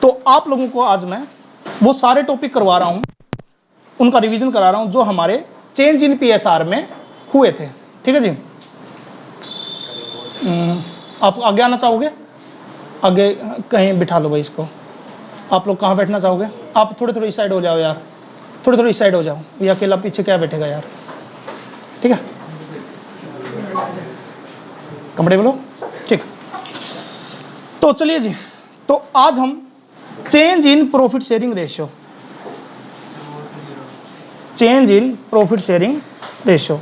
तो आप लोगों को आज मैं वो सारे टॉपिक करवा रहा हूं, उनका रिवीजन करा रहा हूं जो हमारे चेंज इन पीएसआर में हुए थे। ठीक है जी। आप आगे आना चाहोगे? आगे कहीं बिठा लो भाई इसको। आप लोग कहाँ बैठना चाहोगे? आप थोड़े थोड़े इस साइड हो जाओ यार, थोड़े थोड़े इस साइड हो जाओ। ये अकेला पीछे क्या बैठेगा यार? ठीक है, कंफर्टेबल हो? ठीक। तो चलिए जी, तो आज हम change in profit sharing ratio, change in profit sharing ratio.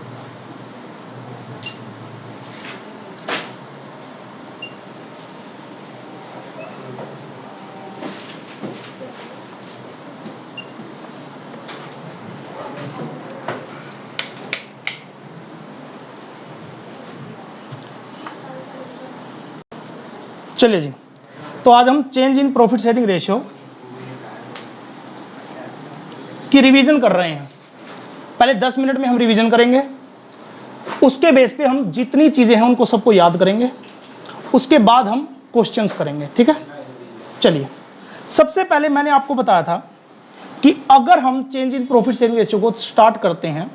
चलिए जी, तो आज हम change in profit sharing ratio की रिवीजन कर रहे हैं। पहले 10 मिनट में हम रिवीजन करेंगे, उसके बेस पे हम जितनी चीजें हैं उनको सबको याद करेंगे, उसके बाद हम क्वेश्चंस करेंगे। ठीक है, चलिए। सबसे पहले मैंने आपको बताया था कि अगर हम change in profit sharing ratio को स्टार्ट करते हैं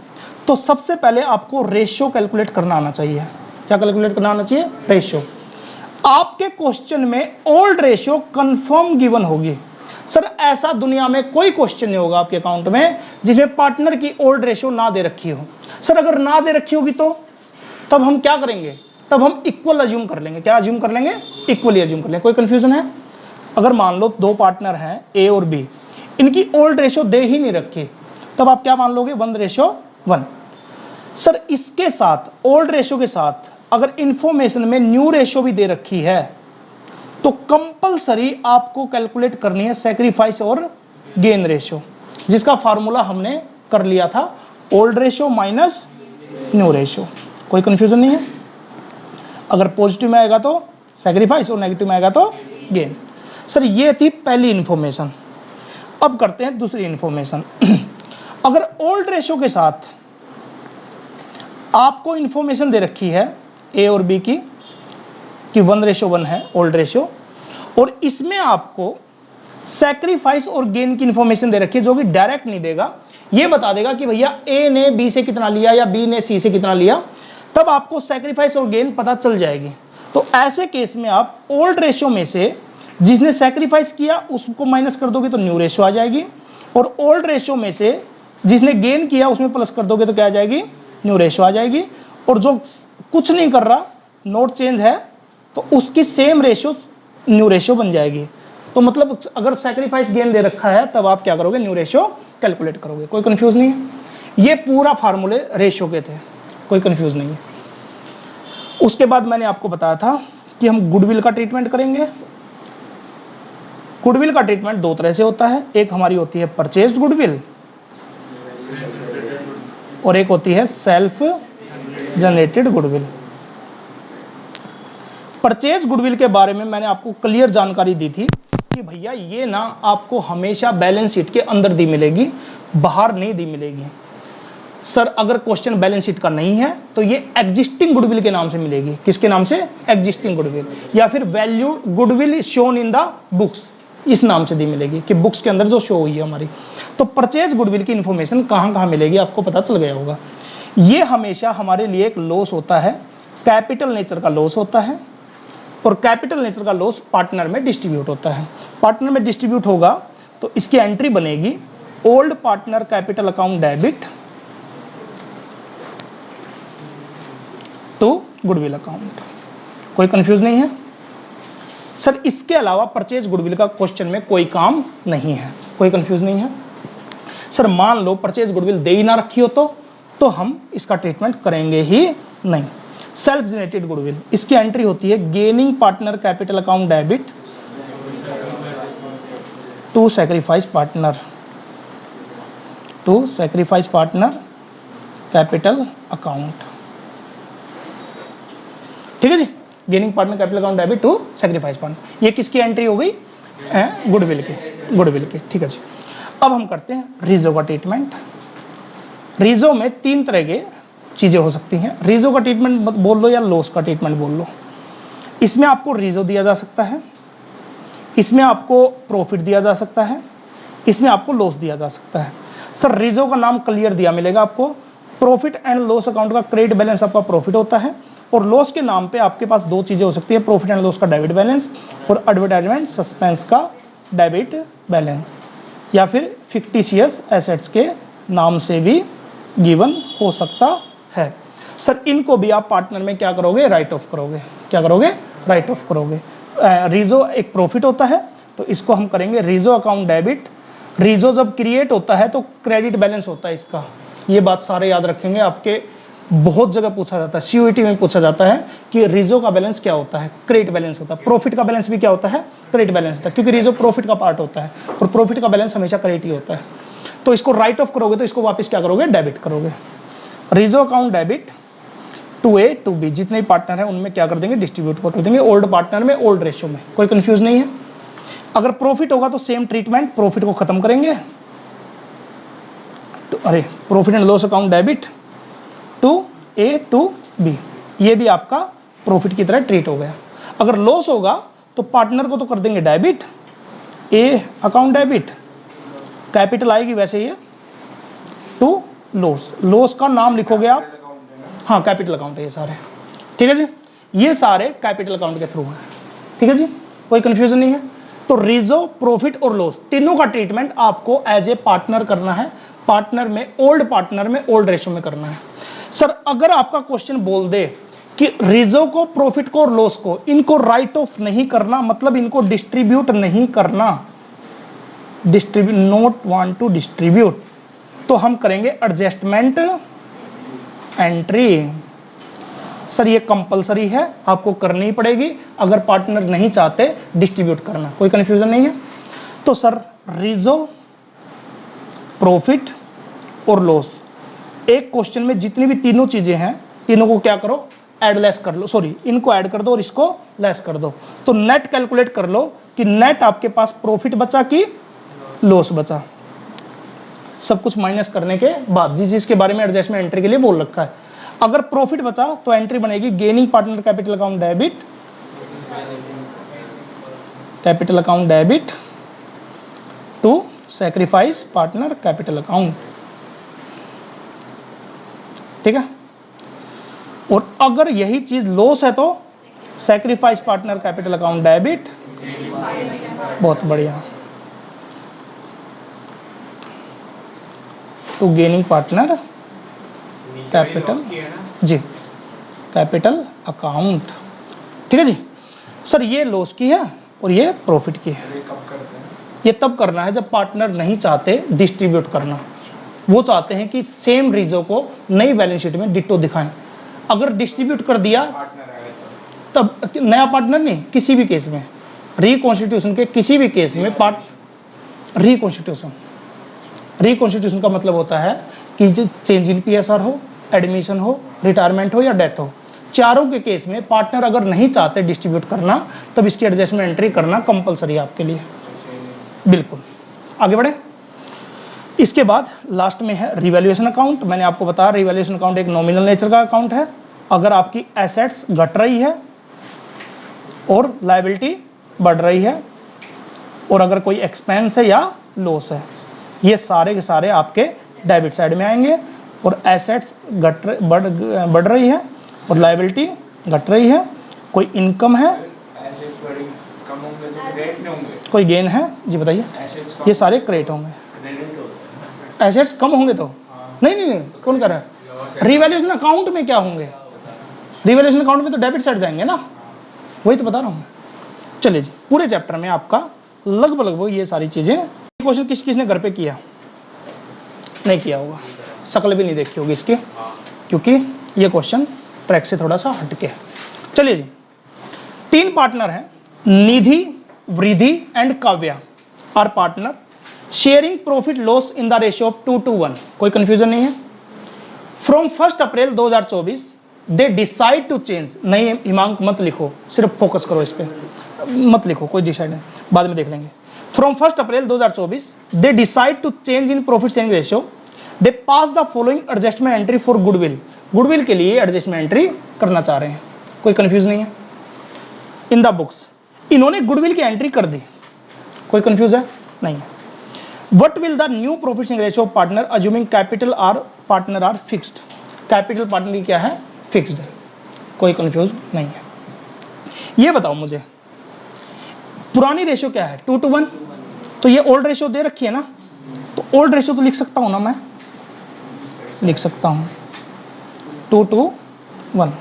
तो सबसे पहले आपको रेशियो कैलकुलेट करना आना चाहिए। क्या कैलकुलेट करना आना चाहिए? रेशियो। आपके क्वेश्चन में ओल्ड रेशियो कंफर्म गिवन होगी। सर ऐसा दुनिया में कोई क्वेश्चन नहीं होगा आपके अकाउंट में जिसमें पार्टनर की ओल्ड रेशियो ना दे रखी हो। सर अगर ना दे रखी होगी तो तब हम क्या करेंगे? तब हम इक्वल अज्यूम कर लेंगे। क्या अज्यूम कर लेंगे? इक्वली अज्यूम कर लेंगे। कोई कंफ्यूजन है? अगर मान लो दो पार्टनर हैं ए और बी, इनकी ओल्ड रेशियो दे ही नहीं रखी, तब आप क्या मान लोगे? 1:1। सर इसके साथ ओल्ड रेशियो के साथ अगर इंफॉर्मेशन में न्यू रेशियो भी दे रखी है तो कंपलसरी आपको कैलकुलेट करनी है सैक्रिफाइस और गेन रेशियो, जिसका फार्मूला हमने कर लिया था old ratio minus new ratio. कोई कंफ्यूजन नहीं है? अगर पॉजिटिव में आएगा तो सैक्रिफाइस और नेगेटिव में आएगा तो गेन। सर ये थी पहली इंफॉर्मेशन। अब करते हैं दूसरी इंफॉर्मेशन। अगर ओल्ड रेशियो के साथ आपको इंफॉर्मेशन दे रखी है ए और बी की कि 1:1 है ओल्ड रेशियो, और इसमें आपको सैक्रिफाइस और गेन की इंफॉर्मेशन दे रखी है जो कि डायरेक्ट नहीं देगा, ये बता देगा कि भैया ए ने बी से कितना लिया या बी ने सी से कितना लिया, तब आपको सैक्रिफाइस और गेन पता चल जाएगी। तो ऐसे केस में आप ओल्ड रेशियो में से जिसने सैक्रिफाइस किया उसको माइनस कर दोगे तो न्यू रेशियो आ जाएगी, और ओल्ड रेशियो में से जिसने गेन किया उसमें प्लस कर दोगे तो क्या आ जाएगी? न्यू रेशियो आ जाएगी। और जो कुछ नहीं कर रहा, नोट चेंज है, तो उसकी सेम रेशियो न्यू रेशियो बन जाएगी। तो मतलब अगर सैक्रिफाइस गेन दे रखा है तब आप क्या करोगे? न्यू रेशियो कैलकुलेट करोगे। कोई कंफ्यूज नहीं है? ये पूरा फार्मूले रेशियो के थे, कोई कंफ्यूज नहीं है। उसके बाद मैंने आपको बताया था कि हम गुडविल का ट्रीटमेंट करेंगे। गुडविल का ट्रीटमेंट दो तरह से होता है, एक हमारी होती है परचेज्ड गुडविल और एक होती है self generated goodwill. Purchase goodwill के बारे में मैंने आपको क्लियर जानकारी दी थी कि भैया ये ना आपको हमेशा बैलेंस शीट के अंदर दी मिलेगी, बाहर नहीं दी मिलेगी। सर अगर क्वेश्चन बैलेंस शीट का नहीं है तो ये एग्जिस्टिंग गुडविल के नाम से मिलेगी। किसके नाम से? एग्जिस्टिंग गुडविल, या फिर value goodwill shown in the books, इस नाम से दी मिलेगी कि बुक्स के अंदर जो शो हुई है हमारी। तो परचेज गुडविल की इंफॉर्मेशन कहाँ कहाँ मिलेगी आपको पता चल गया होगा। ये हमेशा हमारे लिए एक लॉस होता है, कैपिटल नेचर का लॉस होता है, और कैपिटल नेचर का लॉस पार्टनर में डिस्ट्रीब्यूट होता है। पार्टनर में डिस्ट्रीब्यूट होगा तो इसकी एंट्री बनेगी old partner capital account debit to goodwill account. कोई कंफ्यूज नहीं है? सर इसके अलावा परचेज गुडविल का क्वेश्चन में कोई काम नहीं है। कोई कंफ्यूज नहीं है? सर मान लो परचेज गुडविल दे ही ना रखी हो तो हम इसका ट्रीटमेंट करेंगे ही नहीं। सेल्फ जनरेटेड गुडविल, इसकी एंट्री होती है gaining partner capital account debit to sacrifice partner capital account. ठीक है जी, gaining partner capital account debit to sacrifice partner. ये किसकी एंट्री हो गई? गुडविल के। ठीक है जी। अब हम करते हैं रीजो का ट्रीटमेंट। रीजो में 3 तरह के चीजें हो सकती हैं। रीजो का ट्रीटमेंट बोल लो या लॉस का ट्रीटमेंट बोल लो। इसमें आपको रीजो दिया जा सकता है, इसमें आपको प्रॉफिट दिया जा सकता है, इसमें आपको लॉस दिया जा सकता है। सर रीजो का नाम क्लियर दिया मिलेगा आपको। प्रॉफिट एंड लॉस अकाउंट का क्रेडिट बैलेंस आपका प्रॉफिट होता है, और लॉस के नाम पे आपके पास दो चीजें हो सकती है, प्रॉफिट एंड लॉस का डेबिट बैलेंस और एडवर्टाइजमेंट सस्पेंस का डेबिट बैलेंस, या फिर फिक्टिशियस एसेट्स के नाम से भी गिवन हो सकता है। सर इनको भी आप पार्टनर में क्या करोगे, राइट ऑफ करोगे। क्या करोगे, राइट ऑफ करोगे। रीजो एक प्रॉफिट होता है तो इसको हम करेंगे रीजो अकाउंट डेबिट। रीजो जब क्रिएट होता है तो क्रेडिट बैलेंस होता है इसका, ये बात सारे याद रखेंगे, आपके बहुत जगह पूछा जाता है, सीयूईटी में पूछा जाता है कि रीजो का बैलेंस क्या होता है, क्रेडिट बैलेंस होता है। प्रॉफिट का बैलेंस भी क्या होता है, क्रेडिट बैलेंस होता है, क्योंकि रीजो प्रॉफिट का पार्ट होता है और प्रॉफिट का बैलेंस हमेशा क्रेडिट ही होता है। तो इसको राइट ऑफ करोगे तो इसको वापस क्या करोगे, डेबिट करोगे। रीजो account debit to A to B, जितने पार्टनर हैं उनमें क्या कर देंगे, डिस्ट्रीब्यूट कर देंगे, ओल्ड पार्टनर में ओल्ड रेशियो में, कोई कंफ्यूज नहीं है। अगर प्रॉफिट होगा तो सेम ट्रीटमेंट, प्रॉफिट को खत्म करेंगे तो profit and loss account debit to A to B, ये भी आपका प्रॉफिट की तरह ट्रीट हो गया। अगर लॉस होगा तो पार्टनर को तो कर देंगे डेबिट, ए अकाउंट डेबिट, कैपिटल आएगी वैसे ये, टू लॉस, लॉस का नाम लिखोगे आप, हाँ कैपिटल अकाउंट है ये सारे, ठीक है जी, ये सारे कैपिटल अकाउंट के थ्रू हैं, ठीक है जी, कोई कंफ्यूजन नहीं है। तो रीजो, प्रॉफिट और लॉस तीनों का ट्रीटमेंट आपको एज ए पार्टनर करना है, पार्टनर में ओल्ड रेशियो में करना है। सर अगर आपका क्वेश्चन बोल दे कि रीजो को, प्रॉफिट को और लॉस को, इनको राइट ऑफ नहीं करना, मतलब इनको डिस्ट्रीब्यूट नहीं करना, distribute, not want to distribute, तो हम करेंगे एडजस्टमेंट एंट्री। सर ये कंपलसरी है, आपको करनी पड़ेगी अगर पार्टनर नहीं चाहते डिस्ट्रीब्यूट करना, कोई कंफ्यूजन नहीं है। तो सर रीजो, प्रॉफिट और लॉस, एक क्वेश्चन में जितनी भी तीनों चीजें हैं, तीनों को क्या करो, ऐड लेस कर लो, सॉरी इनको ऐड कर दो और इसको लेस कर दो, तो नेट कैलकुलेट कर लो कि नेट आपके पास प्रॉफिट बचा कि लॉस बचा, सब कुछ माइनस करने के बाद, जिस चीज के बारे में एडजस्टमेंट एंट्री के लिए बोल रखा है। अगर प्रॉफिट बचा तो एंट्री बनेगी gaining partner capital account debit, capital account debit to sacrifice partner capital account, ठीक है। और अगर यही चीज लॉस है तो sacrifice partner capital account debit, बहुत बढ़िया, टू गेनिंग पार्टनर कैपिटल, जी कैपिटल अकाउंट, ठीक है जी। सर ये लॉस की है और ये प्रॉफिट की है। ये तब करना है जब पार्टनर नहीं चाहते डिस्ट्रीब्यूट करना, वो चाहते हैं कि सेम रीजो को नई बैलेंस शीट में डिट्टो दिखाएं। अगर डिस्ट्रीब्यूट कर दिया तब नया पार्टनर नहीं, किसी भी केस में रिकॉन्स्टिट्यूशन के किसी भी केस में रिकॉन्स्टिट्यूशन का मतलब होता है कि चेंज इन पीएसआर हो, एडमिशन हो, रिटायरमेंट हो या डेथ हो, चारों के केस में पार्टनर अगर नहीं चाहते डिस्ट्रीब्यूट करना तब इसकी एडजस्टमेंट एंट्री करना कंपलसरी है आपके लिए, बिल्कुल। आगे बढ़े, इसके बाद लास्ट में है रिवैल्यूएशन अकाउंट। मैंने आपको बताया रिवैल्यूएशन अकाउंट एक नॉमिनल नेचर का अकाउंट है। अगर आपकी एसेट्स घट रही है और लायबिलिटी बढ़ रही है, और अगर कोई एक्सपेंस है या लॉस है, ये सारे के सारे आपके डेबिट साइड में आएंगे। और एसेट्स बढ़ रही है और लायबिलिटी घट रही है, कोई इनकम है, कोई गेन है, जी बताइए, ये सारे क्रेडिट होंगे। एसेट्स कम होंगे तो नहीं, कौन कर रहा है, रिवैल्यूएशन अकाउंट में क्या होंगे, रिवैल्यूएशन अकाउंट में तो डेबिट साइड जाएंगे ना, वही तो बता रहा हूँ। चलिए जी, पूरे चैप्टर में आपका लगभग ये सारी चीजें। क्वेश्चन किस किसने घर पे किया, नहीं किया होगा, शक्ल भी नहीं देखी होगी इसकी, क्योंकि ये क्वेश्चन ट्रैक से थोड़ा सा हटके है। चलिए जी, 3 पार्टनर हैं, Nidhi, Vriddhi and Kavya are partner, sharing profit loss in the ratio of 2:1, कोई कंफ्यूजन नहीं है। From 1 April 2024 they decide to change, नहीं हिमांक मत लिखो, सिर्फ फोकस करो इस पे, मत लिखो, कोई डिसाइड नहीं, बाद में देख लेंगे। From 1 April 2024 they decide to change in profit sharing ratio, they pass the following adjustment entry for goodwill, goodwill के लिए एडजस्टमेंट एंट्री करना चाह रहे हैं, कोई कंफ्यूज नहीं है। इन द बुक्स, इन्होंने गुडविल की एंट्री कर दी, कोई कंफ्यूज है? नहीं है। What will the new profit sharing ratio of partner assuming capital or partner are fixed? Capital partner की क्या है? फिक्स्ड है, कोई कंफ्यूज नहीं है। ये बताओ मुझे, पुरानी रेशियो क्या है? 2:1। तो ये ओल्ड रेशियो दे रखी है ना, तो ओल्ड रेशियो तो लिख सकता हूं ना, मैं लिख सकता हूं 2:1।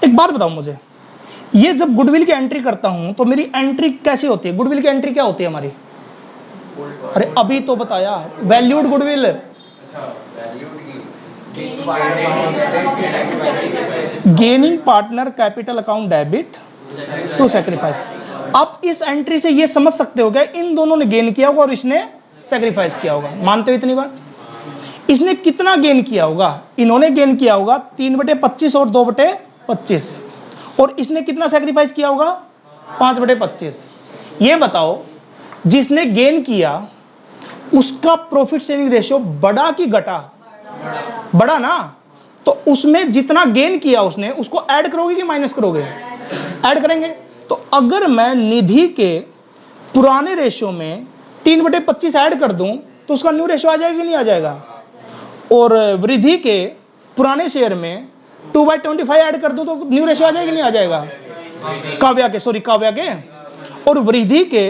एक बात बताओ मुझे, ये जब गुडविल की एंट्री करता हूं तो मेरी एंट्री कैसी होती है? गुडविल की एंट्री क्या होती है हमारी? अरे अभी तो बताया, valued goodwill. Gaining partner capital account debit to sacrifice. आप इस एंट्री से ये समझ सकते हो क्या इन दोनों ने गेन किया होगा और इसने सैक्रिफाइस किया होगा। मानते हो इतनी बात? इसने कितना गेन किया होगा? इन्होंने गेन किया होगा 3/25 और 2/25, और इसने कितना सैक्रिफाइस किया होगा? 5/25। ये बताओ, जिसने गेन किया उसका प्रॉफिट शेयरिंग रेशियो बड़ा कि घटा? बड़ा ना। तो उसमें जितना गेन किया उसने, उसको ऐड करोगे कि माइनस करोगे? ऐड करेंगे। तो अगर मैं निधि के पुराने रेशियो में 3/25 ऐड कर दूं तो उसका न्यू रेशियो आ जाएगा कि नहीं आ जाएगा? और वृद्धि के पुराने शेयर में 2/25 ऐड कर दूं तो न्यू रेशियो आ जाएगा कि नहीं आ जाएगा? काव्या के और वृद्धि के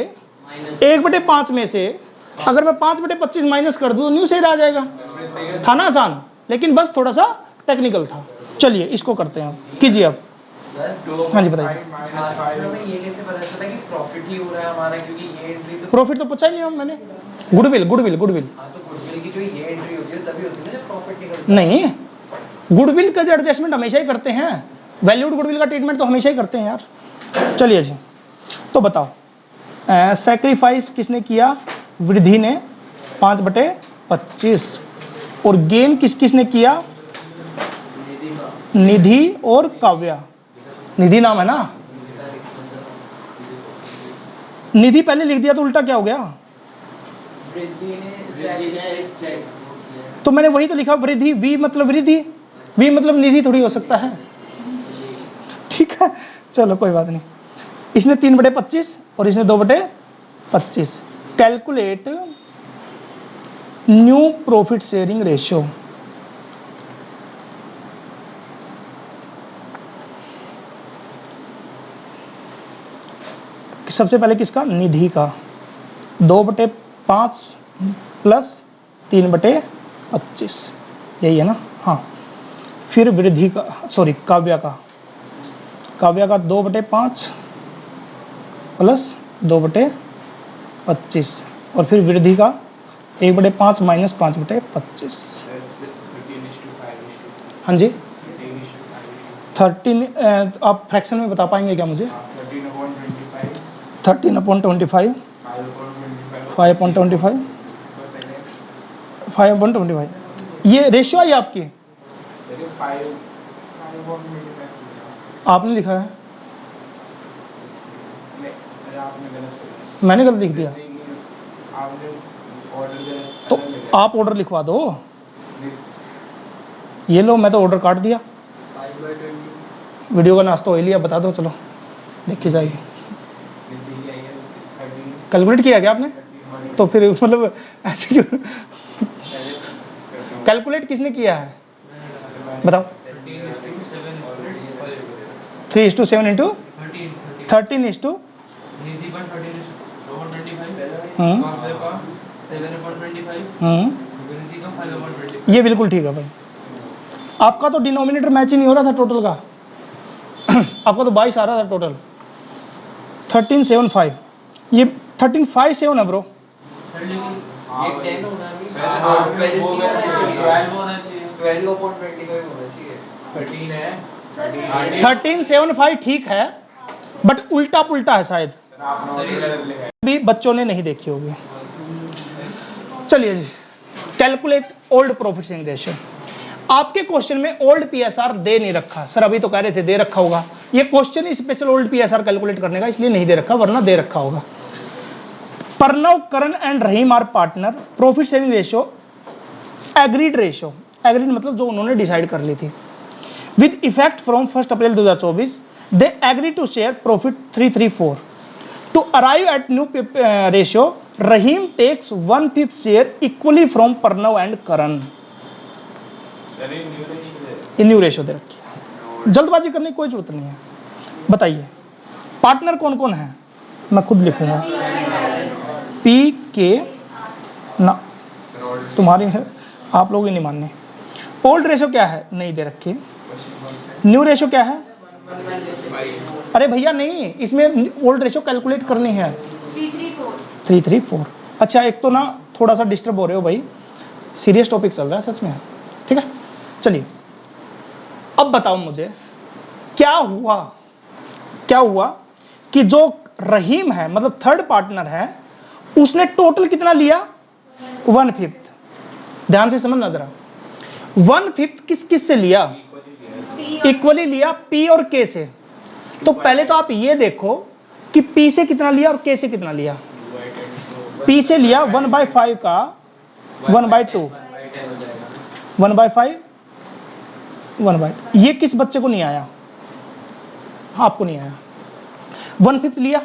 1/5 में से अगर मैं 5/25 माइनस कर दूं तो न्यू शेयर आ जाएगा। था ना आसान? लेकिन बस थोड़ा सा टेक्निकल था। चलिए इसको करते हैं, आप कीजिए आप। हाँ जी बताइए। ये कैसे पता चला कि प्रॉफिट ही हो रहा है हमारा, क्योंकि ये एंट्री तो प्रॉफिट तो पूछा ही नहीं मैंने। गुडविल। हां तो गुडविल की जो ये एंट्री होती है तभी होती है ना जब प्रॉफिट निकलता है। नहीं, गुडविल का एडजस्टमेंट हमेशा ही करते हैं, वैल्यूड गुडविल का ट्रीटमेंट तो हमेशा ही करते हैं यार। चलिए जी, तो बताओ, सैक्रिफाइस किसने किया? वृद्धि ने 5/25, और गेन किसने किया? निधि और काव्या। निधि नाम है ना, निधि पहले लिख दिया तो उल्टा क्या हो गया? तो मैंने वही तो लिखा, वृद्धि। वी मतलब वृद्धि, वी मतलब निधि थोड़ी हो सकता है। ठीक है, चलो कोई बात नहीं। इसने 3/25 और इसने 2/25। Calculate new profit sharing ratio. सबसे पहले किसका? निधि का। 2/5 प्लस 3/25, यही है ना? हाँ। फिर वृद्धि का, सॉरी काव्या का 2/5 प्लस 2/25, और फिर वृद्धि का 1/5 माइनस 5/25। हाँ जी, 13। आप फ्रैक्शन में बता पाएंगे क्या मुझे? 13/25, 5/25। ये रेशियो आई आपकी? आपने लिखा है, मैंने गलत लिख दिया। तो आप ऑर्डर लिखवा दो। ये लो, मैं तो ऑर्डर काट दिया। वीडियो का नाश्ता हो लिया, बता दो, चलो देखी जाएगी। कैलकुलेट किया क्या आपने? तो फिर मतलब ऐसे क्यों? कैलकुलेट किसने किया है बताओ? 3:7 इंटू 13:7/25। ये बिल्कुल ठीक है भाई। आपका तो डिनोमिनेटर मैच ही नहीं हो रहा था टोटल का। आपका तो 22 आ रहा था टोटल। 13.75, ये 13.57 है ब्रो। 13.75 ठीक है, बट उल्टा पुल्टा है शायद, भी बच्चों ने नहीं देखी होगी। चलिए जी, calculate old profit sharing ratio. आपके क्वेश्चन में ओल्ड पीएसआर दे नहीं रखा सर, अभी तो कह रहे थे दे रखा होगा। ये question special old PSR calculate करने का इसलिए नहीं दे रखा, वरना दे रखा होगा। Pranav, Karan and Rahim are partner. Profit sharing ratio agreed ratio, agreed मतलब जो उन्होंने डिसाइड कर ली थी। With effect from 1 April 2024 they agree to share profit 334। To arrive at new ratio Rahim takes 1/5 share equally from Pranav and Karan. ये न्यू रेशियो दे रखी है, जल्दबाजी करने की कोई जरूरत नहीं है। बताइए पार्टनर कौन कौन है, मैं खुद लिखूंगा। पी के ना तुम्हारी है, आप लोग ही नहीं मानने। ओल्ड रेशियो क्या है, नहीं दे रखी। न्यू रेशियो क्या है, अरे भैया नहीं, इसमें ओल्ड रेशियो कैलकुलेट करनी है 334। अच्छा एक तो ना थोड़ा सा डिस्टर्ब हो रहे हो भाई, सीरियस टॉपिक चल रहा है सच में, ठीक है। चलिए अब बताओ मुझे क्या हुआ कि जो रहीम है मतलब थर्ड पार्टनर है, उसने टोटल कितना लिया 1/5। ध्यान से समझना जरा, 1/5 किस किस से लिया, इक्वली लिया पी और के से। तो पहले तो आप ये देखो कि पी से कितना लिया और के से कितना लिया। पी से लिया 1/5 का 1/2, 1/5 1/2। ये किस बच्चे को नहीं आया, आपको नहीं आया। 1/5 लिया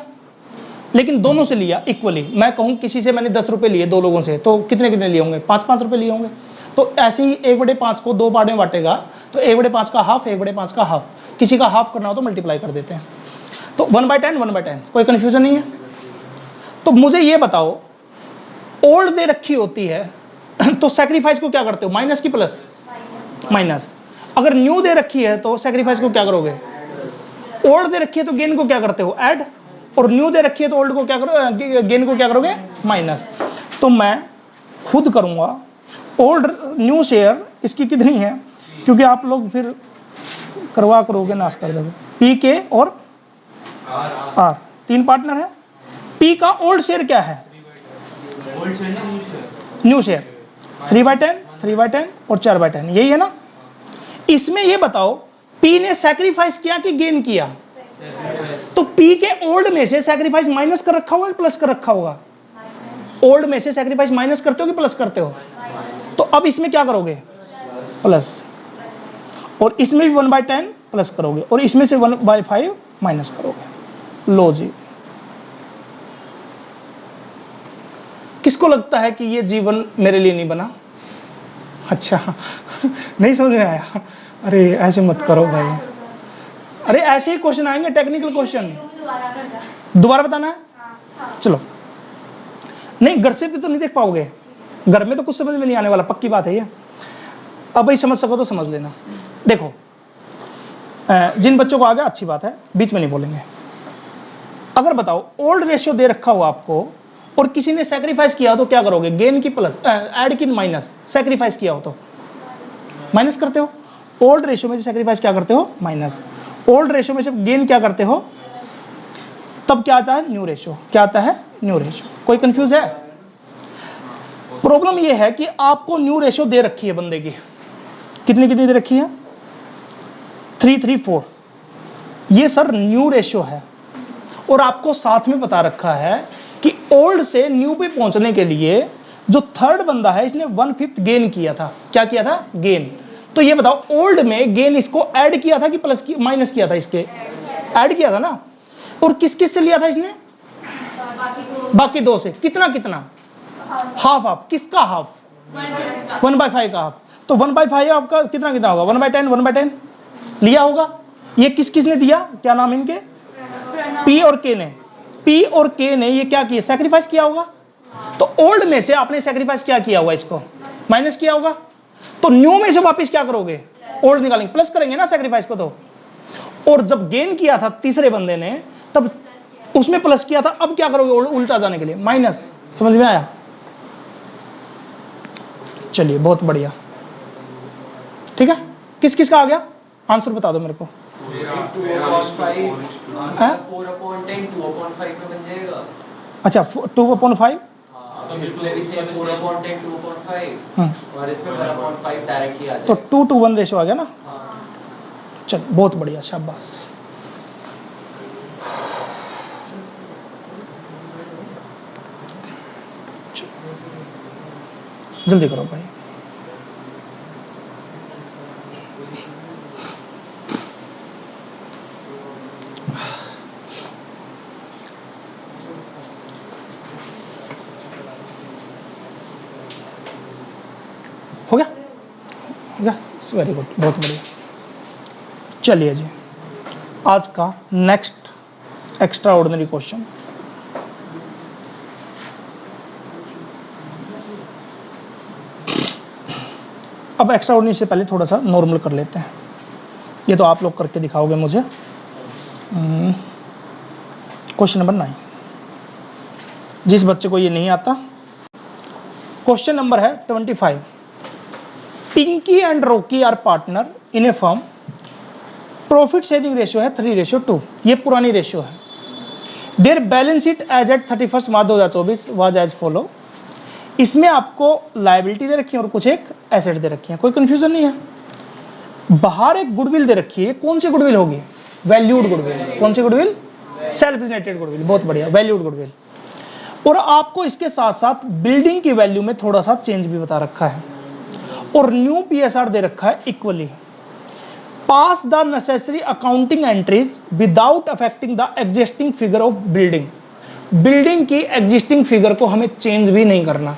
लेकिन दोनों से लिया इक्वली। मैं कहूं किसी से मैंने 10 रुपए लिए, दो लोगों से, तो कितने कितने लिए होंगे, 5-5 रुपए लिए होंगे। तो ऐसे ही 1/5 को दो पार्ट में बांटेगा, तो 1/5 का हाफ, 1/5 का हाफ। किसी का हाफ करना हो तो मल्टीप्लाई कर देते हैं। तो 1/10 1/10, कोई कंफ्यूजन नहीं है। तो मुझे ये बताओ ओल्ड दे रखी होती है तो सैक्रिफाइस को क्या करते हो, माइनस की प्लस, माइनस। अगर न्यू दे रखी है तो सैक्रिफाइस को क्या करोगे, ओल्ड दे रखी है तो गेन को क्या करते हो, ऐड। और न्यू दे रखी है तो ओल्ड को क्या करो, गेन को क्या करोगे, माइनस। तो मैं खुद करूंगा ओल्ड न्यू शेयर इसकी कितनी है, क्योंकि आप लोग फिर करवा करोगे, नाश कर दोगे। पी के और आर तीन पार्टनर है। पी का ओल्ड शेयर क्या है, न्यू शेयर 3/10, 3/10 और 4/10, यही है ना। इसमें ये बताओ पी ने सैक्रिफाइस किया कि गेन किया, तो पी के ओल्ड में से सैक्रिफाइस माइनस कर रखा होगा कि प्लस कर रखा होगा, ओल्ड में से सैक्रिफाइस माइनस करते हो कि प्लस करते हो। तो अब इसमें क्या करोगे, प्लस, और इसमें भी 1/10 प्लस करोगे और इसमें से 1/5 माइनस करोगे। लो जी, किसको लगता है कि ये जीवन मेरे लिए नहीं बना, अच्छा नहीं समझ में आया, अरे ऐसे मत करो भाई, अरे ऐसे ही क्वेश्चन आएंगे टेक्निकल क्वेश्चन। दोबारा बताना है, चलो। नहीं घर से भी तो नहीं देख पाओगे, घर में तो कुछ समझ में नहीं आने वाला, पक्की बात है ये। अब भाई समझ सको तो समझ लेना। देखो जिन बच्चों को आ गया अच्छी बात है, बीच में नहीं बोलेंगे। अगर बताओ ओल्ड रेशियो दे रखा हो आपको और किसी ने सैक्रिफाइस किया हो तो क्या करोगे, गेन की प्लस, ऐड की माइनस। सैक्रिफाइस किया हो तो माइनस करते हो, ओल्ड रेशियो में से सैक्रिफाइस क्या करते हो, माइनस। ओल्ड रेशियो में से गेन क्या करते हो, तब क्या आता है, न्यू रेशियो। क्या आता है, न्यू रेशियो। कोई कंफ्यूज है। प्रॉब्लम यह है कि आपको न्यू रेशियो दे रखी है बंदे की, कितनी कितनी दे रखी है, 334। ये सर न्यू रेशियो है और आपको साथ में बता रखा है कि ओल्ड से न्यू पे पहुंचने के लिए जो थर्ड बंदा है इसने 1/5 गेन किया था। क्या किया था, गेन। तो ये बताओ ओल्ड में गेन इसको ऐड किया था कि प्लस की माइनस किया था, इसके ऐड किया था ना। और किस किस से लिया था इसने, बाकी दो से। कितना कितना, हाफ हाफ। किसका हाफ, 1/5 का हाफ। तो 1/5 आपका कितना कितना होगा, 1/10 1/10 लिया होगा। ये किस किस ने दिया, क्या नाम इनके, पी और के ने। पी और के ने ये क्या किया, सैक्रिफाइस किया होगा। तो ओल्ड में से आपने सैक्रिफाइस क्या किया होगा, इसको माइनस किया होगा। तो न्यू में से वापस क्या करोगे, ओल्ड निकालेंगे, प्लस करेंगे ना सैक्रिफाइस को। तो और जब गेन किया था तीसरे बंदे ने तब उसमें प्लस किया था, अब क्या करोगे, उल्टा जाने के लिए माइनस। समझ में आया। चलिए बहुत बढ़िया, ठीक है। किस किस का आ गया, आंसर बता दो मेरे को। 4/10 2/5 में बन जाएगा। अच्छा 2/5, इसमें भी सेम 4/10 2/5 और इसमें 1/5 डायरेक्टली आ तो जाएगा। 2:1 रेशियो आ गया ना। चल बहुत बढ़िया, शाबाश। जल्दी करो भाई। ठीक है, वेरी गुड, बहुत बढ़िया। चलिए जी, आज का नेक्स्ट एक्स्ट्रा ऑर्डिनरी क्वेश्चन। अब एक्स्ट्रा ऑर्डिनरी से पहले थोड़ा सा नॉर्मल कर लेते हैं। ये तो आप लोग करके दिखाओगे मुझे। क्वेश्चन नंबर 9, जिस बच्चे को ये नहीं आता, क्वेश्चन नंबर है 25। Pinky and Rocky are partner in a firm, profit sharing ratio है 3:2। ये पुरानी रेशियो है। Their balance sheet as at 31 March 2024 was as follow. इसमें आपको लायबिलिटी दे रखी है और कुछ एक एसेट दे रखी है, कोई कंफ्यूजन नहीं है। बाहर एक गुडविल दे रखी है, कौन सी गुडविल होगी? Valued goodwill. कौन सी गुडविल? सेल्फ जनरेटेड गुडविल, बहुत बढ़िया, वैल्यूड गुडविल। और आपको इसके साथ साथ बिल्डिंग की वैल्यू में थोड़ा सा चेंज भी बता रखा है, और न्यू पीएसआर दे रखा है equally. Pass the necessary accounting entries without affecting the existing figure of building. Building की एग्जिस्टिंग फिगर को हमें चेंज भी नहीं करना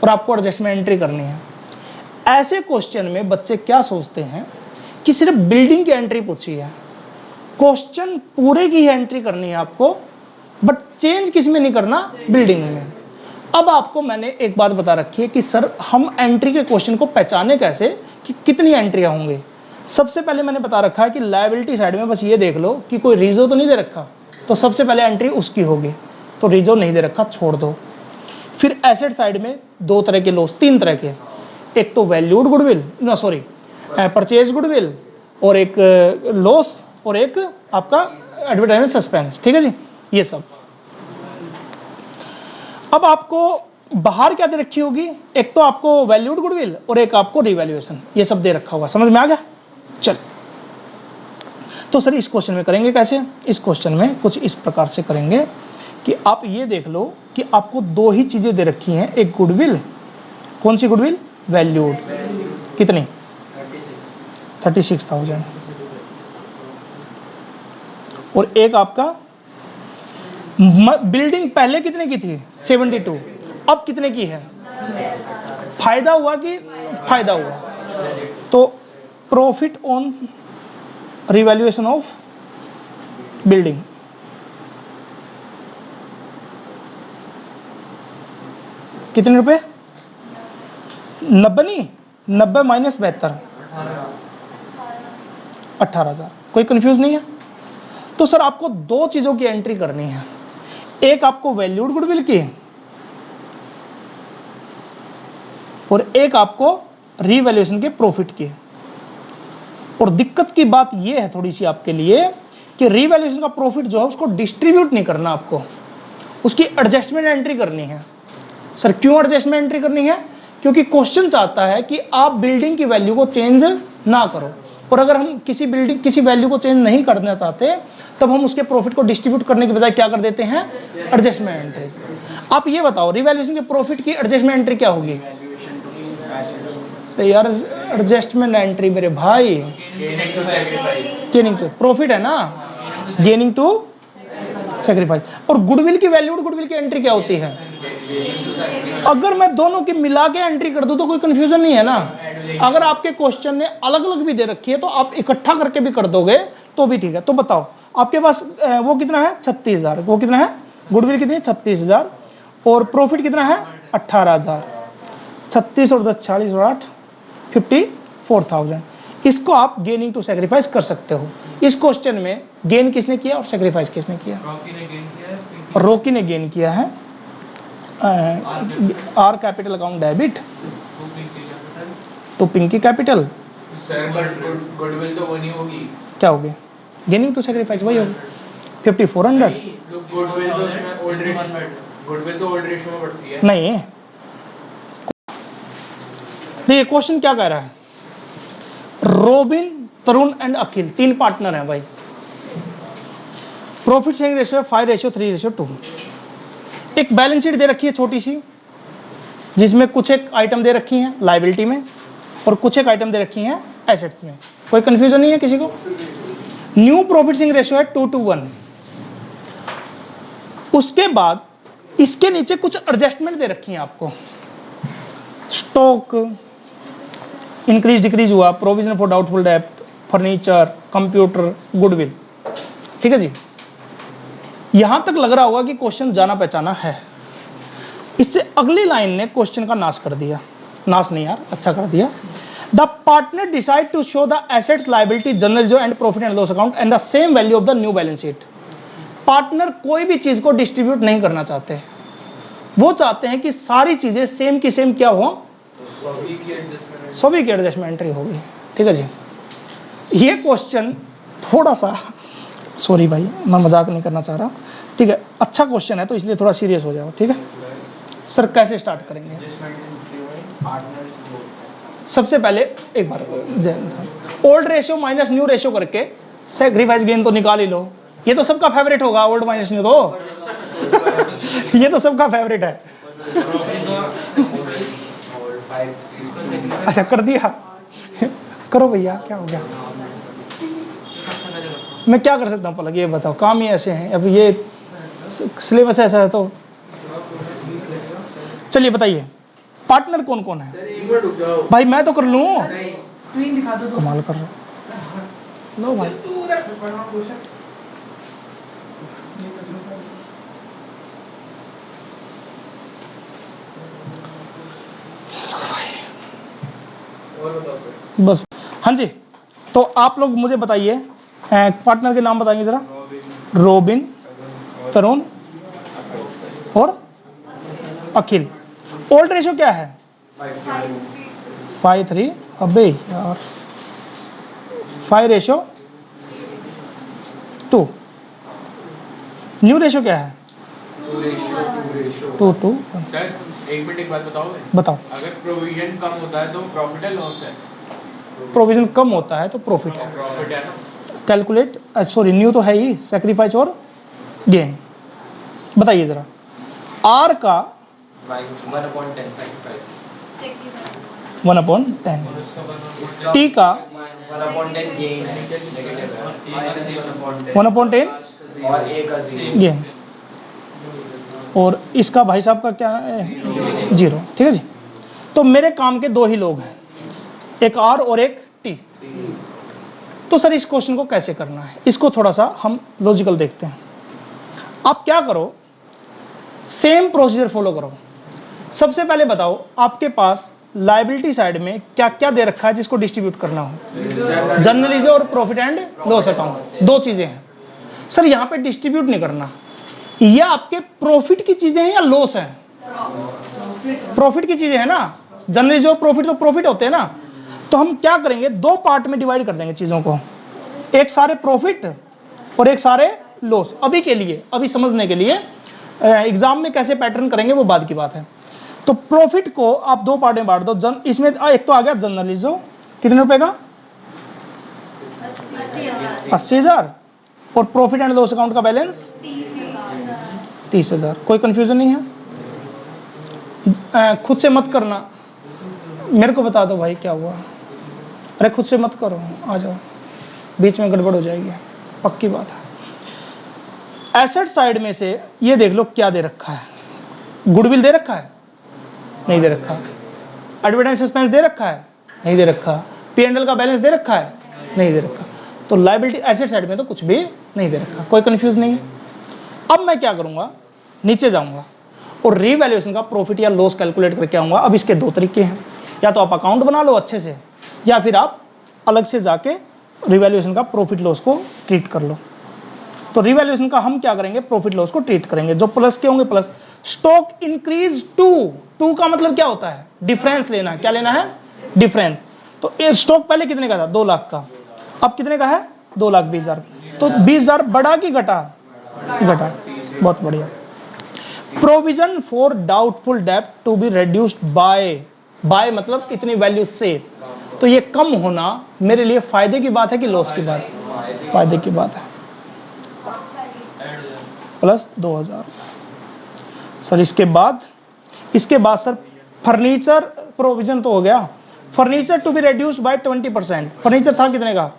और आपको एडजस्टमेंट एंट्री करनी है। ऐसे क्वेश्चन में बच्चे क्या सोचते हैं कि सिर्फ बिल्डिंग की एंट्री पूछी है, क्वेश्चन पूरे की ही एंट्री करनी है आपको, बट चेंज किस में नहीं करना? बिल्डिंग में। अब आपको मैंने एक बात बता रखी है कि सर हम एंट्री के क्वेश्चन को पहचाने कैसे कि कितनी एंट्रियां होंगी। सबसे पहले मैंने बता रखा है कि लायबिलिटी साइड में बस ये देख लो कि कोई रीजो तो नहीं दे रखा, तो सबसे पहले एंट्री उसकी होगी, तो रीजो नहीं दे रखा, छोड़ दो। फिर एसेट साइड में दो तरह के लॉस, तीन तरह के, एक तो वैल्यूड गुडविल, ना सॉरी परचेज गुडविल, और एक लॉस, और एक आपका एडवर्टाइजमेंट सस्पेंस। ठीक है जी, ये सब। अब आपको बाहर क्या दे रखी होगी? एक तो आपको वैल्यूड गुडविल और एक आपको रिवैल्यूएशन, ये सब दे रखा होगा। समझ में आ गया? चल, तो सर इस क्वेश्चन में करेंगे कैसे? इस क्वेश्चन में कुछ इस प्रकार से करेंगे कि आप ये देख लो कि आपको दो ही चीजें दे रखी हैं, एक गुडविल, कौन सी गुडविल? वैल्यूड, कितनी? 36,000, और एक आपका बिल्डिंग पहले कितने की थी? 72, अब कितने की है? फायदा हुआ कि फायदा हुआ? तो profit on revaluation of building, कितने रुपए? 90 नहीं, 90 माइनस 72, 18,000। कोई कंफ्यूज नहीं है? तो सर आपको दो चीजों की एंट्री करनी है, एक आपको वैल्यूड गुडविल की और एक आपको रीवैल्यूएशन के प्रॉफिट की। और दिक्कत की बात यह है थोड़ी सी आपके लिए कि रीवैल्यूएशन का प्रॉफिट जो है उसको डिस्ट्रीब्यूट नहीं करना, आपको उसकी एडजस्टमेंट एंट्री करनी है। सर क्यों एडजस्टमेंट एंट्री करनी है? क्योंकि क्वेश्चन चाहता है कि आप बिल्डिंग की वैल्यू को चेंज ना करो, और अगर हम किसी वैल्यू को चेंज नहीं करना चाहते तब हम उसके प्रॉफिट को डिस्ट्रीब्यूट करने के बजाय क्या कर देते हैं? Adjustment entry. आप ये बताओ रिवैल्यूएशन के प्रॉफिट की एडजस्टमेंट एंट्री क्या होगी? तो यार एडजस्टमेंट एंट्री मेरे भाई, गेनिंग टू प्रॉफिट है ना, गेनिंग टू सैक्रिफाइस। और गुडविल की वैल्यूड गुडविल की एंट्री क्या होती है? अगर मैं दोनों की मिला के एंट्री कर दूं तो कोई कंफ्यूजन नहीं है ना। अगर आपके क्वेश्चन ने अलग अलग भी दे रखी है तो आप इकट्ठा करके भी कर दोगे तो भी ठीक है। तो बताओ आपके पास वो कितना है? 36,000। वो कितना है? गुडविल कितनी है? 36,000। और प्रॉफिट कितना है? 18,000। 36 और 10 40 और 8 54,000। इसको आप गेनिंग टू सैक्रिफाइस कर सकते हो। इस क्वेश्चन में गेन किसने किया और सैक्रिफाइस किसने किया? रॉकी ने गेन किया है, R capital account debit to Pinky capital. Goodwill तो वो नहीं होगी, क्या होगी? गेनिंग टू सैक्रिफाइस वही होगी 5400। गुडविल तो उसमें ओल्ड रेशियो, गुडविल तो ओल्ड रेशियो में बढ़ती है। नहीं, देखिए क्वेश्चन क्या कह रहा है। रोबिन, तरुण एंड अखिल तीन पार्टनर हैं भाई। प्रॉफिट शेयरिंग रेशियो है 5:3:2। एक बैलेंस शीट दे रखी है छोटी सी, जिसमें कुछ एक आइटम दे रखी हैं लायबिलिटी में और कुछ एक आइटम दे रखी हैं एसेट्स में। कोई कंफ्यूजन नहीं है किसी को? न्यू प्रॉफिट शेयरिंग रेशियो है 2:1। उसके बाद इसके नीचे कुछ एडजस्टमेंट दे रखी हैं आपको, स्टॉक, इंक्रीज डिक्रीज हुआ, प्रोविजन फॉर डाउटफुल डेब्ट, फर्नीचर, कंप्यूटर, गुडविल। ठीक है जी, यहां तक लग रहा होगा कि क्वेश्चन जाना पहचाना है। इससे अगली लाइन ने क्वेश्चन का नाश कर दिया, नाश नहीं यार, अच्छा कर दिया। The partner decide to show the assets, liability, general जो and profit and loss account and the same value of the new balance sheet. Partner कोई भी चीज को डिस्ट्रीब्यूट नहीं करना चाहते, वो चाहते हैं कि सारी चीजें सेम की सेम क्या हो, सभी की एडजस्टमेंट होगी। ठीक है जी, ये क्वेश्चन थोड़ा सा, सॉरी भाई मैं मजाक नहीं करना चाह रहा, ठीक है, अच्छा क्वेश्चन है तो इसलिए थोड़ा सीरियस हो जाओ। ठीक है सर, कैसे स्टार्ट करेंगे? सबसे पहले एक बार old ratio minus new ratio करके सैक्रिफाइस गेन तो निकाल ही लो। ये तो सबका फेवरेट होगा, ओल्ड माइनस न्यू तो ये तो सबका फेवरेट है। अच्छा कर दिया, करो भैया, क्या हो गया? मैं क्या कर सकता हूँ पलक, ये बताओ, काम ही ऐसे हैं, अब ये सिलेबस ऐसा है तो चलिए बताइए पार्टनर कौन कौन है? भाई मैं तो कर लूँ, स्क्रीन दिखा दो। कमाल कर रहे हो। लो भाई, बस हाँ जी, तो आप लोग मुझे बताइए पार्टनर के नाम बताएंगे जरा। रोबिन, तरुण और अखिल। ओल्ड रेशियो क्या है? 5:3। अबे यार 5:2। न्यू रेशियो क्या है? 2:1। सर एक मिनट, एक बात बताओगे? बताओ। अगर प्रोविजन कम होता है तो प्रॉफिट है लॉस है? प्रोविजन कम होता है तो प्रॉफिट है। प्रॉफिट है ना। कैलकुलेट, सॉरी न्यू तो है ही, सैक्रिफाइस और गेन। बताइए जरा, आर का 1/10 sacrifice, 1/10, टी का 1/10 gain है, negative है, -1/10 1/10 और A का 0। गेन, और इसका भाई साहब का क्या है? 0। ठीक है जी, तो मेरे काम के दो ही लोग हैं, एक आर और एक टी। तो सर इस क्वेश्चन को कैसे करना है, इसको थोड़ा सा हम लॉजिकल देखते हैं। आप क्या करो, सेम प्रोसीजर फॉलो करो। सबसे पहले बताओ आपके पास लायबिलिटी साइड में क्या क्या दे रखा है जिसको डिस्ट्रीब्यूट करना हो? जनरल लीजर और प्रॉफिट एंड लॉस अकाउंट, दो चीजें हैं। सर यहाँ पे डिस्ट्रीब्यूट नहीं करना, यह आपके प्रॉफिट की चीजें हैं या लॉस है? प्रॉफिट की चीजें हैं ना, जनरल लीजर और प्रॉफिट तो प्रॉफिट होते हैं ना। तो हम क्या करेंगे, दो पार्ट में डिवाइड कर देंगे चीजों को, एक सारे प्रॉफिट और एक सारे लॉस। अभी के लिए, अभी समझने के लिए, एग्जाम में कैसे पैटर्न करेंगे वो बाद की बात है। तो प्रॉफिट को आप दो पार्ट में बांट दो। इसमें एक तो आ गया जनरल लीजर, कितने रुपए का? 80,000। और प्रॉफिट एंड लॉस अकाउंट का बैलेंस 30,000। कोई कंफ्यूजन नहीं है? खुद से मत करना, मेरे को बता दो भाई क्या हुआ। अरे खुद से मत करो, आ जाओ, बीच में गड़बड़ हो जाएगी, पक्की बात है। एसेट साइड में से ये देख लो क्या दे रखा है। गुडविल दे रखा है? नहीं दे रखा। एडवर्टाइज एक्सपेंस दे रखा है? नहीं दे रखा। P&L का बैलेंस दे रखा है? नहीं दे रखा। तो लायबिलिटी एसेट साइड में तो कुछ भी नहीं दे रखा, कोई कंफ्यूज नहीं है। अब मैं क्या करूंगा, नीचे जाऊंगा और रीवैल्यूएशन का प्रॉफिट या लॉस कैलकुलेट करके आऊंगा। अब इसके दो तरीके हैं, या तो आप अकाउंट बना लो अच्छे से, या फिर आप अलग से जाके रिवैल्यूएशन का प्रॉफिट लॉस को ट्रीट कर लो। तो रिवैल्यूएशन का हम क्या करेंगे, प्रॉफिट लॉस को ट्रीट करेंगे। जो प्लस के होंगे प्लस। स्टॉक इंक्रीज 2 का मतलब क्या होता है? डिफरेंस लेना। क्या लेना है? डिफरेंस। तो स्टॉक पहले कितने का था? 2 लाख का, अब कितने का है? 2,20,000। तो 20,000 बढ़ा कि घटा? घटा। बहुत बढ़िया। प्रोविजन फॉर डाउटफुल डेब्ट टू बी रिड्यूस्ड बाय मतलब इतनी वैल्यू से। तो ये कम होना मेरे लिए फायदे की बात है कि लॉस की बात है? फायदे की बात है। प्लस 2,000। सर इसके बाद सर फर्नीचर प्रोविजन तो हो गया। Furniture to be reduced by 20%। Furniture था कितने का?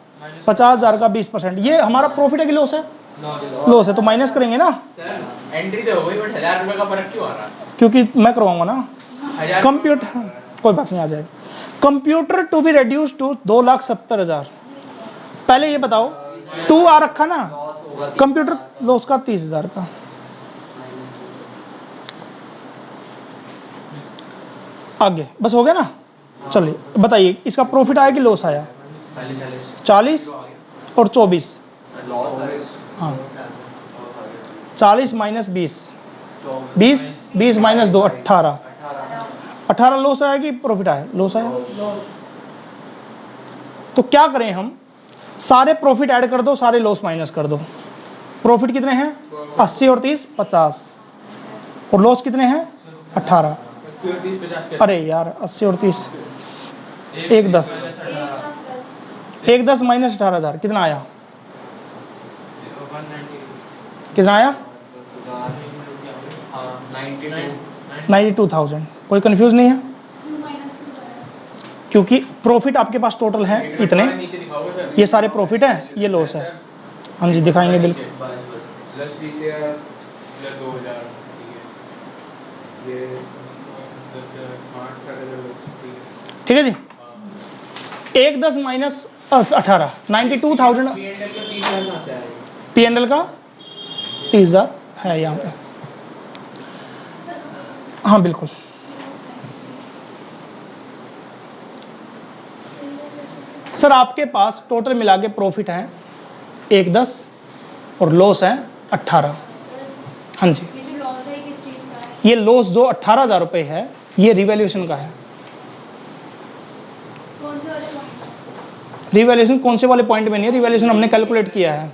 50,000 का 20%। ये हमारा प्रॉफिट है कि लॉस है? लॉस है, तो माइनस करेंगे ना। सर एंट्री तो हो गई, बट 1,000 रुपए का फर्क क्यों आ रहा है? क्योंकि मैं करवाऊंगा ना कंप्यूटर। कोई बात नहीं, आ जाएगा। Computer to be reduce to 2,70,000। पहले ये बताओ 2 आ रखा ना, लॉस होगा कंप्यूटर लॉस का 30,000 का। आगे बस हो गया ना। चलिए बताइए इसका प्रॉफिट आया कि लॉस आया? 40 और 24। लॉस है। हाँ 40 माइनस 20, 20 माइनस 2 18। 18 लॉस आया कि प्रॉफिट आया? लॉस आया। तो क्या करें हम, सारे प्रॉफिट ऐड कर दो, सारे लॉस माइनस कर दो। प्रॉफिट कितने हैं? 80 और 30 50, और लॉस कितने हैं? 18। अरे यार 80 और 30 1 10, 1 10 माइनस 18,000 कितना आया? कितना आया? 92,000। कोई कंफ्यूज नहीं है? क्योंकि प्रॉफिट आपके पास टोटल है इतने, ये सारे प्रॉफिट है, ये लॉस है। हाँ जी दिखाएंगे बिल्कुल। प्लस 20,000 प्लस 2,000, ठीक है, ये 8,000, ठीक है जी। 1 10 माइनस 18 92,000। P&L का 30,000 है यहाँ पे। हाँ बिल्कुल। सर आपके पास टोटल मिला के प्रॉफिट है 1 10 और लॉस है 18। हाँ जी, ये जो लॉस है किस चीज का है? ये लॉस जो 18,000 रुपये है ये रिवैल्यूएशन का है। कौन से वाले का? रिवैल्यूएशन कौन से वाले पॉइंट में नहीं है, रिवैल्यूएशन हमने कैलकुलेट किया है।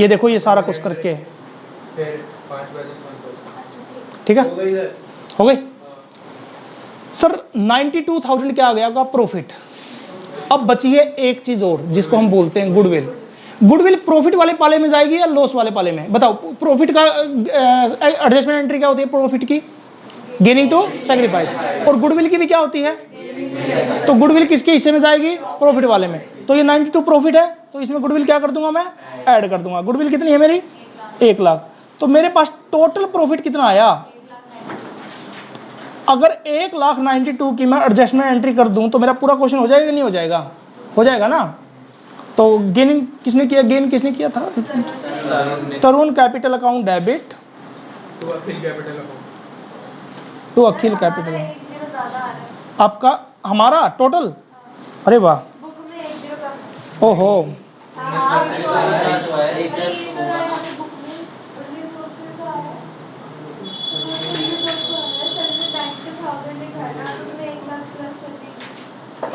ये देखो ये सारा कुछ करके, फिर 5 बजे फोन अच्छा ठीक ठीक। है, हो गई। सर 92,000 क्या आ गया आपका प्रॉफिट। अब बची है एक चीज और जिसको हम बोलते हैं गुडविल। गुडविल प्रॉफिट वाले पाले में जाएगी या लॉस वाले पाले में? बताओ प्रॉफिट का एडजस्टमेंट एंट्री क्या होती है प्रॉफिट की? Gaining to sacrifice. और गुडविल की भी क्या होती है? तो गुडविल किसके हिस्से में जाएगी? प्रॉफिट वाले में। तो ये 92 प्रॉफिट है, तो इसमें गुडविल क्या कर दूंगा मैं? ऐड कर दूंगा। गुडविल कितनी है मेरी? 1 लाख। तो मेरे पास टोटल प्रॉफिट कितना आया? अगर 1,92,000 की मैं एडजस्टमेंट एंट्री कर दूं तो मेरा पूरा क्वेश्चन हो जाएगा कि नहीं हो जाएगा? हो जाएगा ना। तो गेनिंग किसने किया? गेन किसने किया था? तरुण कैपिटल अकाउंट डेबिट तो Akhil capital account to Akhil capital. एक जीरो ज्यादा आ रहा है आपका हमारा टोटल, अरे वाह, बुक में, 1 जीरो कम। ओहो, हाँ तो तो आ रहा है। जो है, एक अरे, दस ये तो है बुक में, 1900 तो आ रहा है। 1900 आ रहा है सर ने बैंक से 1000 निकाला तो उसमें 1 लाख प्लस कर दी।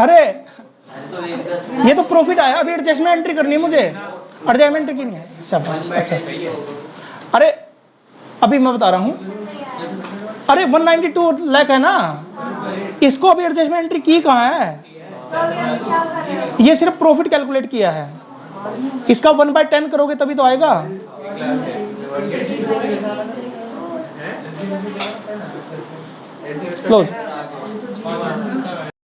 अरे तो एक 10 ये तो प्रॉफिट आया। अभी एडजस्टमेंट एंट्री करनी है मुझे, एडजस्टमेंट एंट्री की नहीं है। शाबाश, अच्छा। अरे अभी मैं बता रहा हूँ, अरे 192 लाख है ना, इसको अभी एडजस्टमेंट एंट्री की कहाँ है? तो अभी हम क्या कर रहे हैं? ये सिर्फ प्रॉफिट कैलकुलेट किया है। इसका 1/10 करोगे तभी तो आएगा। क्लोज।